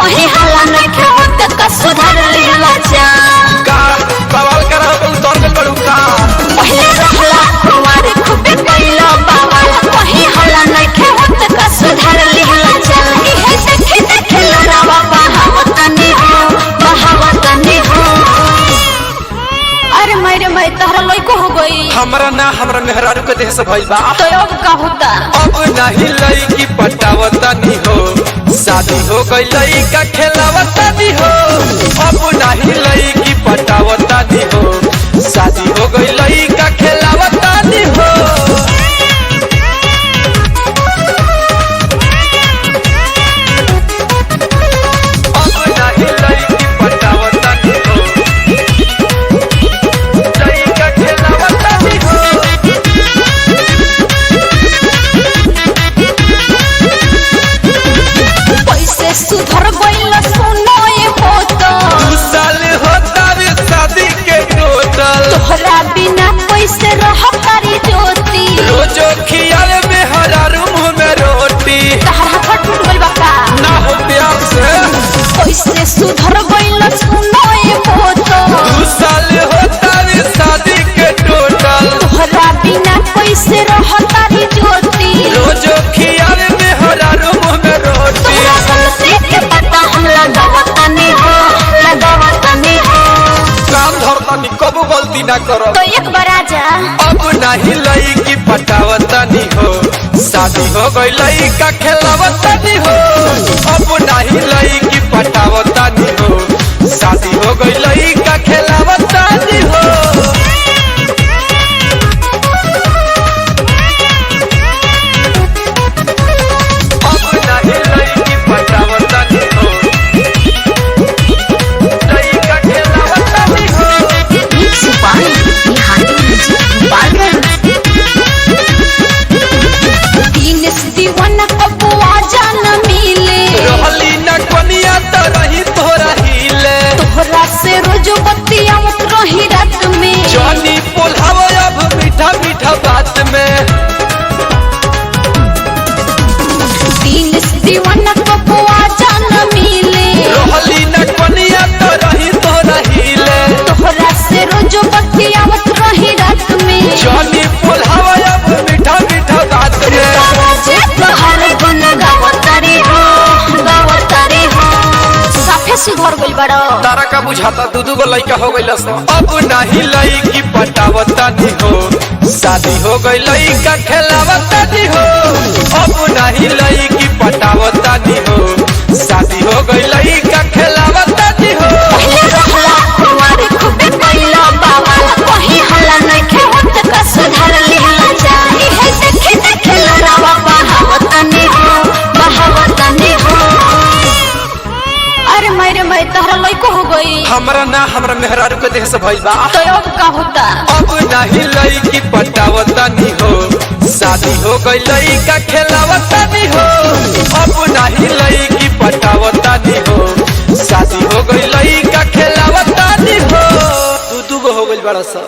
कहीं हल्ला नहीं खेत का सुधार लेला जा का सवाल करा उतर गल बड़ू का पहले रहला कुंवारे खूबे कइलो बाबा कहीं हल्ला नहीं खेत का सुधार लेला जा इहे देखे देखे लड़ावा बहावतनी हो अरे मेरे मैं तहरा लइको हो गई हमरा ना हमरा मेहरारू के देह से भइल बा तो अब का होता अब नहीं लईकी पटावतनी हो शादी हो गई लईका खेलावतनी हो अब नहीं लईकी पटावतनी हो शादी हो गई लईका खेलावतनी हो अब नहीं लईकी पटावतनी हो लईका खेलावतनी हो पैसे सुधर गइल सुनो ये होता 2 साल होता रे शादी के टोटल तोहरा बिना पैसे रह तारी ज्योति रोजो खियाल में हरारू मुँह में रोटी तहरा फट फुट गइल बका ना हो प्यार से पैसे सुधर गइल सुनो ये होता 2 साल होता रे शादी के टोटल तोहरा बिना पैसे रह तारी ज्योति रोजो खियाल में हरारू मुँह में रोटी तोहरा गलती के पता हम लगावतनी हो काम धरतनी कबू गलती ना करो तो एक बार आजा अब नहीं लईकी पटावतनी हो शादी हो गई लईका खेलावतनी हो अब नहीं लईकी पटावतनी हो शादी हो गई लईका खेलावतनी हो अब नहीं लईकी पटावतनी हो लईका खेलावतनी हो दीवाना कबू आजा न मिले रहली न कोनिया तो रही तोरा हिले तोहरा से रोज बतियावत रही रात में जानी बोलाव अब मीठा मीठा बात में दीवाना कबू आजा न मिले रहली न कोनिया तो रही तोरा हिले तोहरा से रोज बतियावत रही रात में जानी बोलाव अब मीठा मीठा बात में जे तोहर गुन गावतारी हो साफे सुधर गइल बड़ो तारा का बुझाता दू गो लइका हो गइल अब नहीं लईकी पटावतनी हो शादी हो गई लईका खेलावतनी हो अब नहीं लईकी पटावतनी हो शादी हो गई लईका खेलावतनी हो पहले रहला कुंवारे खूबे कइलो बाबा कहीं हल्ला नहीं खेत का सुधार लेला जा इहे देखे देखे लड़ावा बहावतनी हो अरे मेरे मैं तहरा लइको हो गई हमरा ना हमरा मेहरारू के देह से भइल बा तो अब का होता अब नहीं लईकी पटावतनी हो शादी हो गई लईका खेलावतनी हो अब नहीं लईकी पटावतनी हो शादी हो गई लईका खेलावतनी हो दू गो हो गइल बड़ा सा।